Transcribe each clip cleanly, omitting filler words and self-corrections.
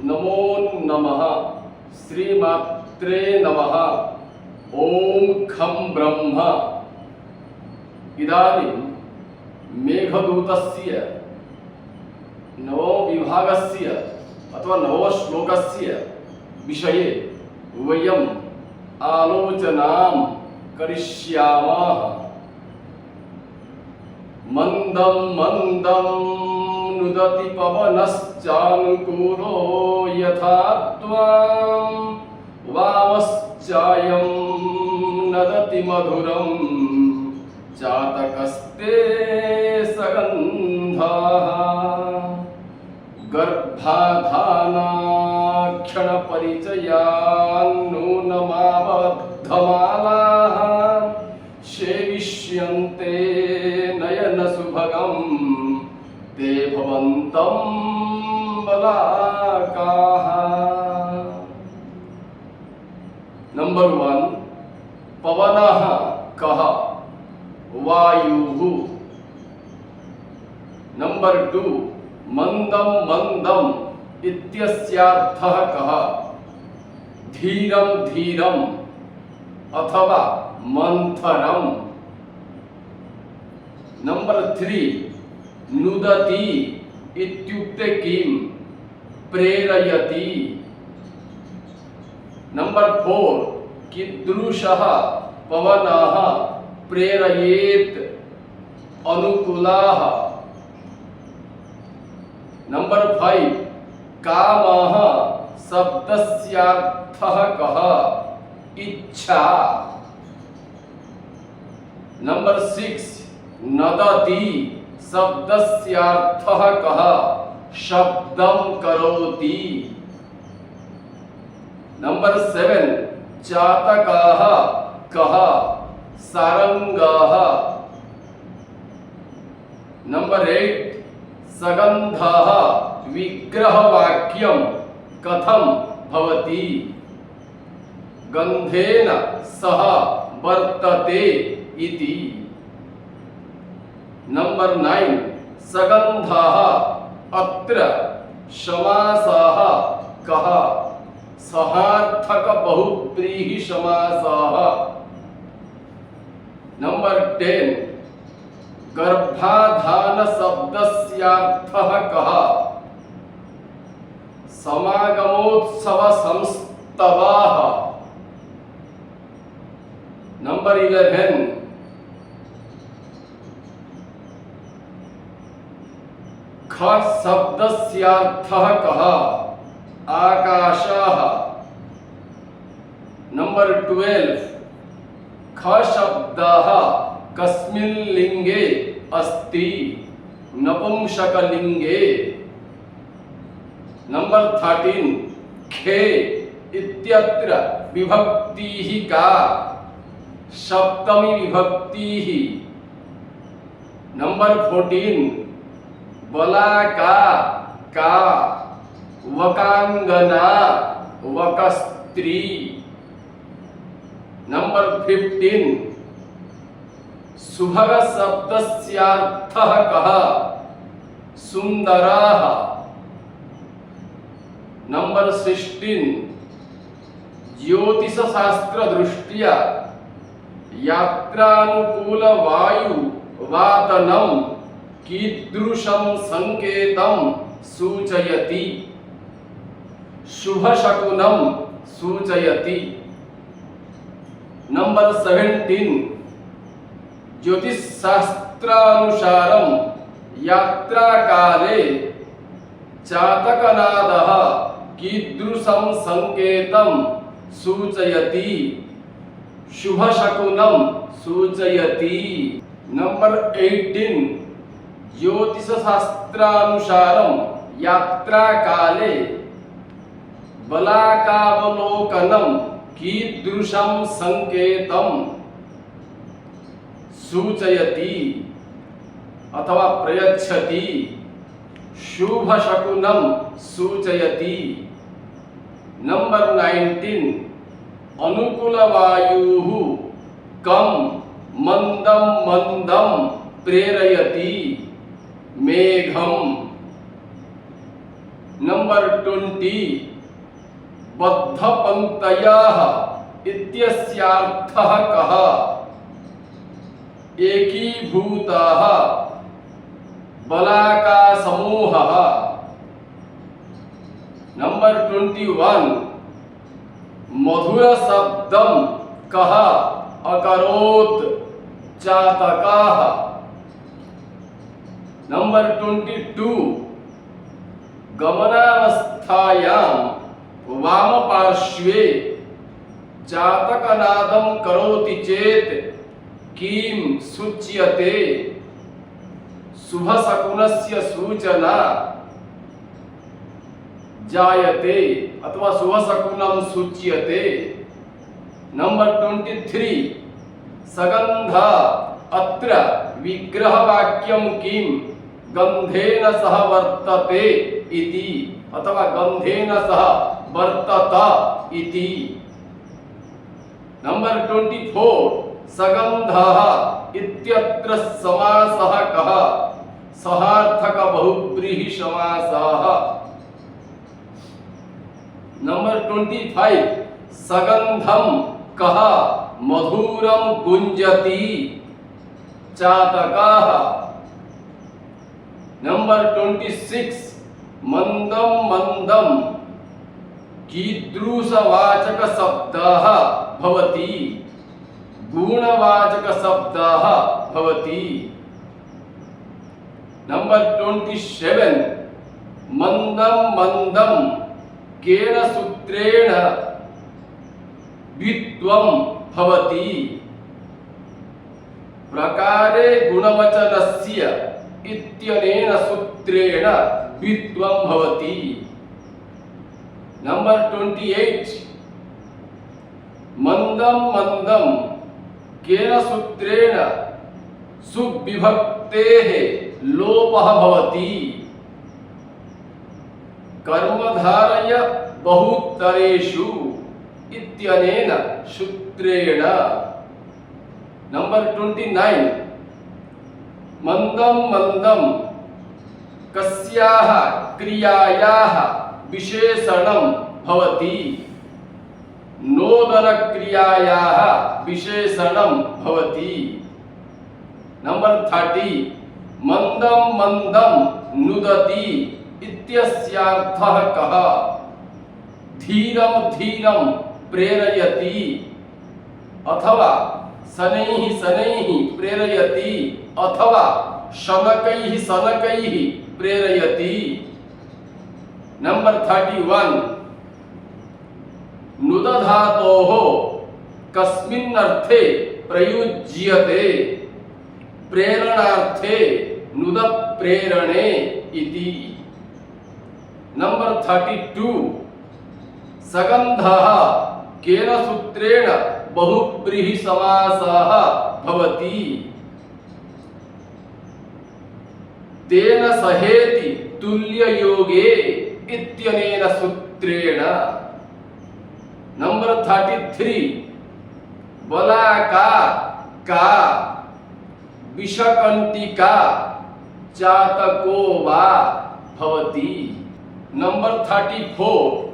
नमो नमः श्रीमात्रे नमः। ओम खं ब्रह्म। इदानीं मेघदूतस्य नवविभागस्य अथवा नवश्लोकस्य विषये वयम् आलोचनां करिष्यामः। मंदं मंदं नुदति पवनश्चानुकूलो यथा त्वां वामश्चायं नदति मधुरं चातकस्ते सगन्धाः। गर्भाधानाक्षणपरिचयान्नूनमाबद्धमालाः सेविष्यन्ते नयनसुभगं ते भवन्तं बलाकाः। नंबर 1 पवनः कः? वायुः। नंबर 2 मंदं मंदं इत्यस्यार्थः कः? धीरं धीरं अथवा मंथरं। नंबर 3 नुदति इत्युक्ते किं? प्रेरयति। नंबर 4 कीदृशः पवनः प्रेरयेत् अनुकूलाः। नंबर 5 कामः शब्दस्यार्थः कः? इच्छा। नंबर 6 नदति शब्दस्यार्थः कः? शब्दं करोति। नंबर 7 चातकाः कः? सारंगाः। नंबर 8 सगन्धाः विग्रहवाक्यं कथं भवति? गन्धेन सह वर्तते इति। नंबर 9 सगन्धाः अत्र समासः कः? सहार्थक बहुव्रीहि समासः। नंबर 10 गर्भाधान शब्दस्यार्थः कः? समागमोत्सव संस्तवाः। नंबर 11 ख शब्दस्यार्थः कः? आकाशः। नंबर 12 ख शब्दः कस्मिन् लिंगे अस्ति? नपुंसकलिंगे। नंबर 13 खे इत्यत्र विभक्तिः का? सप्तमी विभक्तिः। नंबर 14 बलाका का? वकांगना वकस्त्री। नंबर 15 सुभग शब्दस्यार्थः कः? सुंदराः। नंबर 16 ज्योतिष शास्त्र दृष्ट्या यात्रानुकूल वायु वातनं कीदृशं संकेतं सूचयति? शुभ शकुनं सूचयति। नंबर 17 ज्योतिष शास्त्रानुसारं यात्रा काले चातकनादः कीदृशं संकेतं सूचयति? शुभ शकुनं सूचयति। नंबर 18 ज्योतिष शास्त्रानुसारं यात्रा काले बलाकावलोकनं कीदृशं संकेतं सूचयति अथवा प्रयच्छति? शुभ शकुनं सूचयति। नंबर 19 अनुकूल वायुः कं मंदं मंदं प्रेरयति? मेघम। नंबर 20 बद्धपंक्तयः इत्यस्यार्थः कः? एकीभूतः बलाकासमूहः। नंबर 21 मधुर शब्दं कः अकरोत् चातकाः। नंबर 22 गमनावस्थायां वामपार्श्वे चातकनादं करोति चेत् किं सूच्यते? शुभशकुनस्य सूचना जायते अथवा शुभशकुनं सूच्यते। नंबर 23 सगंध अत्र विग्रहवाक्यं किं गंधेन सह वर्तते इति अथवा गंधेन सह वर्तत इति। नंबर 24 सगंधः इत्यत्र समासः कः? सहार्थक बहुव्रीहि समासः। नंबर 25 सगंधं कः मधुरं गुंजति चातकाः। नंबर 26 मंदं मंदं कीदृशवाचक शब्दः भवति? गुणवाचक शब्दः भवति। नंबर 27 मंदं मंदं केन सूत्रेण द्वित्वं भवति? प्रकारे गुणवचनस्य इत्यनेन सूत्रेण द्वित्वं भवति। नंबर 28 मंदं मंदं केन सूत्रेण सुविभक्तेः लोपः भवति? कर्मधारय बहुतरेषु इत्यनेन सूत्रेण। नंबर 29 मंदं मंदं कस्याः क्रियायाः विशेषणं भवति? नोदन क्रियायाः विशेषणं भवति। नंबर 30 मंदं मंदं नुदति इत्यस्यार्थः कः? धीरं धीरं प्रेरयति अथवा शनैः शनैः प्रेरयति अथवा शनकैः शनकैः प्रेरयति। नंबर 31 नुद धातोः कस्मिन् अर्थे प्रयुज्यते? प्रेरणार्थे नुद प्रेरणे इति। नंबर 32 सगंधः केन सूत्रेण बहुव्रीहि समासः भवति? तेन सहेति तुल्ययोगे इत्यनेन सूत्रेण। नंबर 33 बलाका का विषकंटिका चातको वा भवति। नंबर 34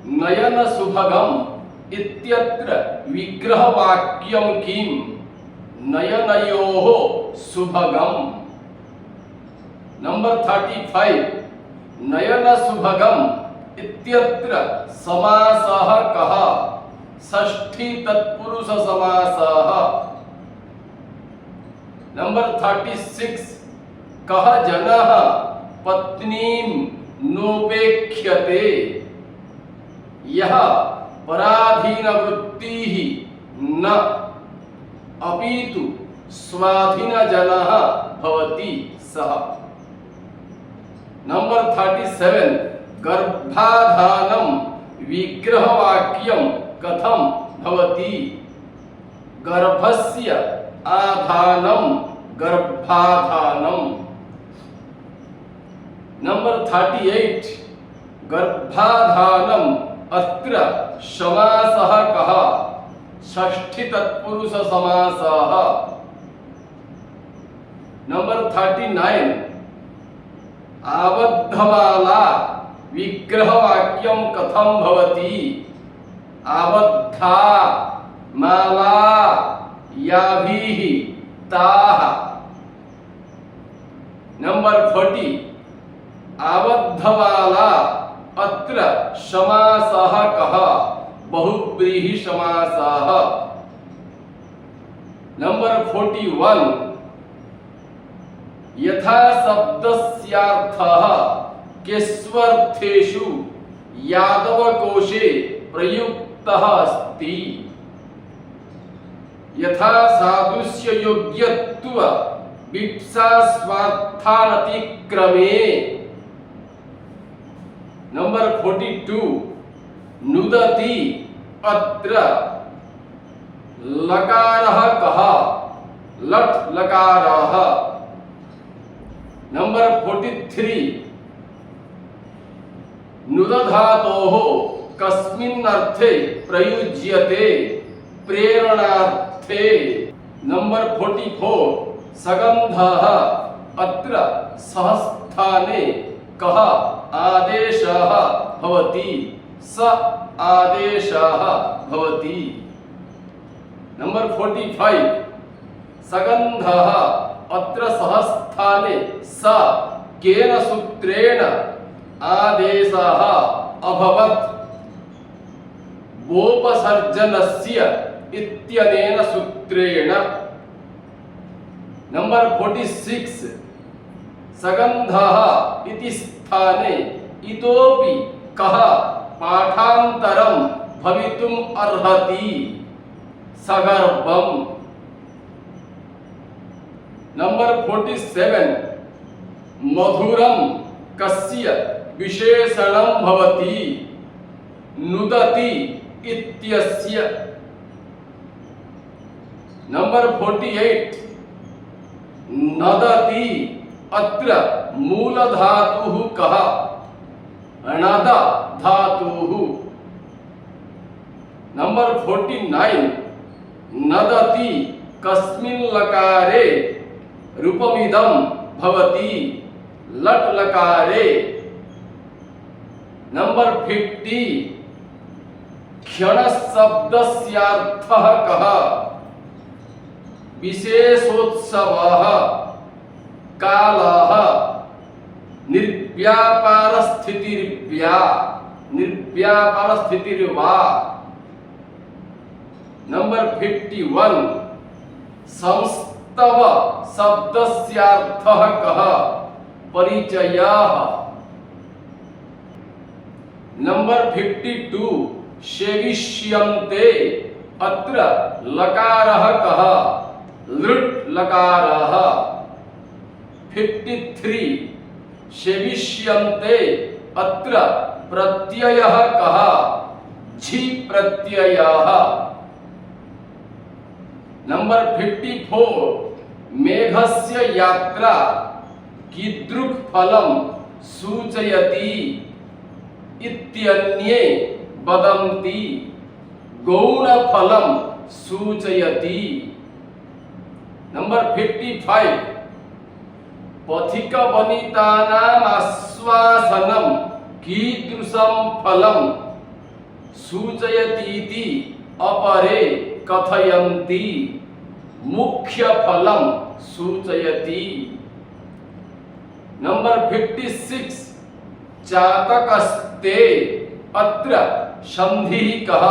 नयन सुभगम इत्यत्र विग्रहवाक्यं किं? नयनयोः सुभगम। नंबर 35 नयन सुभगम इत्यत्र समासः कः? षष्ठी तत्पुरुष समासः। नंबर 36 कः जनः पत्नीं नोपेक्ष्यते? यः पराधीन वृत्तिः न अपितु स्वाधीन जनः भवति सः। नंबर 37 गर्भाधानं विग्रहवाक्यं कथं भवति? गर्भस्य आधानं गर्भाधानं। नंबर 38 गर्भाधानम् अत्र समासः कः? षष्ठी तत्पुरुष समासः। नंबर 39 आबद्धबाला विग्रहवाक्यं कथं भवति? आबद्धा माला याभिः ताः। नंबर 40 आबद्धमाला अत्र समासः कः? बहुव्रीहि समासः। नंबर 41 यथा शब्दस्यार्थः केष्वर्थेषु यादवकोशे प्रयुक्तः अस्ति। यथा सादृश्ययोग्यत्व विप्सा स्वार्थानतिक्रमे। नंबर 42 नुदति अत्र लकारः कः? लट् लकारः। नंबर 43 नुदधातोः कस्मिन् अर्थे प्रयुज्यते? प्रेरणार्थे। नंबर 44 सगन्धः अत्र सहस्थाने कः आदेशः भवति? स आदेशः भवति। नंबर 45 सगन्धः अत्र सहस्थाने स केन सूत्रेण आदेशः अभवत्? वोपसर्जनस्य इत्यनेन सूत्रेण। नंबर 46 सगन्धः इति स्थाने इतोपि कः पाठान्तरं भवितुम् अर्हति? सगर्भम्। नंबर 47 मधुरं कस्य विशेषणं भवति? नुदति इत्यस्य। नंबर 48 नदति अत्र मूलधातुः कः? णद धातुः। नंबर 49 नदति कस्मिन् लकारे रूपमिदं भवति? लट् लकारे। नंबर 50 क्षण शब्दस्यार्थः कः? विशेषोत्सवः कालः निर्व्यापारस्थितिर्वा। नंबर 51 संस्तव शब्दस्यार्थः कः? परिचयः। नंबर 52 सेविष्यन्ते अत्र लकारः कः? लृट् लकारः। 53 सेविष्यन्ते अत्र प्रत्ययः कः? झि प्रत्ययः। नंबर 54 मेघस्य यात्रा कीदृक् फलं सूचयति इत्यन्ये वदन्ति? गौणफलं सूचयति। नंबर 55 पथिकवनितानाम् आश्वासनं कीदृशं फलं सूचयतीति अपरे कथयन्ति? मुख्यफलं सूचयति। नंबर 56 चातकस्ते अत्र संधिः कः?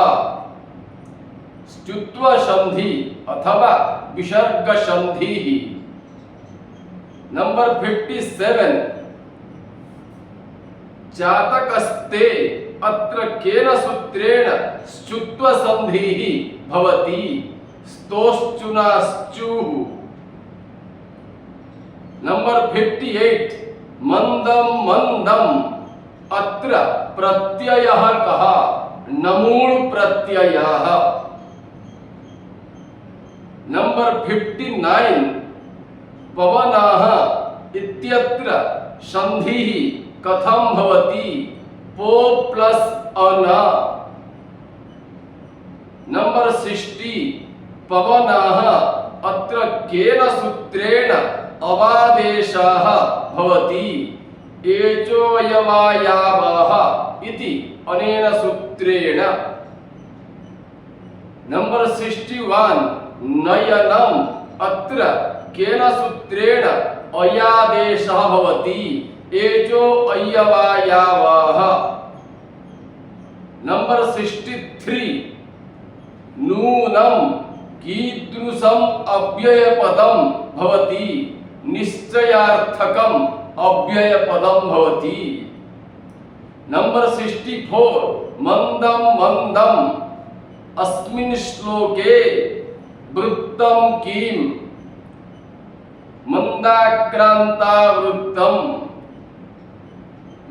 स्तुत्व संधि अथवा विसर्ग संधिः। नंबर 57 चातकस्ते अत्र केन सूत्रेण स्तुत्व संधिः भवति? स्तोश्चुनाश्चुः। नंबर 58 मंदम मंदम अत्र प्रत्ययः कः? नमूल प्रत्ययः। नंबर 59 पवनः इत्यत्र संधिः कथं भवति? पो प्लस अन। नंबर 60 पवनः अत्र केन सूत्रेण अवादेशः भवति? एचोयवायावः इति अनेन सूत्रेण। नंबर 61 नयनम् अत्र केन सूत्रेण अयादेशः भवति एचो अयवायावः। नंबर 63 नूनं कीदृशम् अव्ययपदं भवति निश्चयार्थकम् अव्ययपदं भवति। नंबर 64 मंदं मंदं अस्मिन् श्लोके वृत्तं किम् मंदाक्रांता वृत्तम्।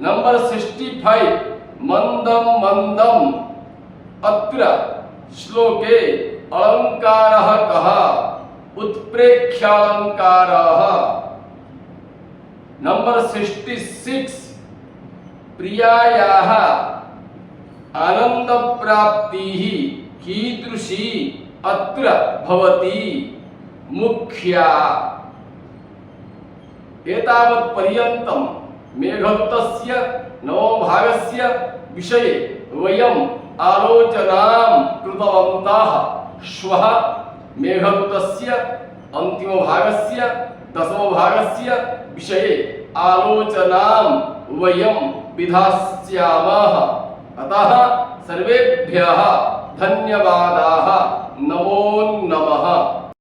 नंबर 65 मंदं मंदं अत्र श्लोके अलंकारः कः उत्प्रेक्ष्यालंकारः। नंबर 66 प्रियायाः आनंद प्राप्तिः कीदृशी अत्र भवति मुख्या। एतावत् पर्यन्तं मेघदूतस्य नवभागस्य विषये वयम् आलोचनां कृतवन्तः। श्वः मेघदूतस्य अन्तिमभागस्य दशमभागस्य विषये आलोचनां वयं विधास्यामः। अतः सर्वेभ्यः धन्यवादाः। नमो नमः।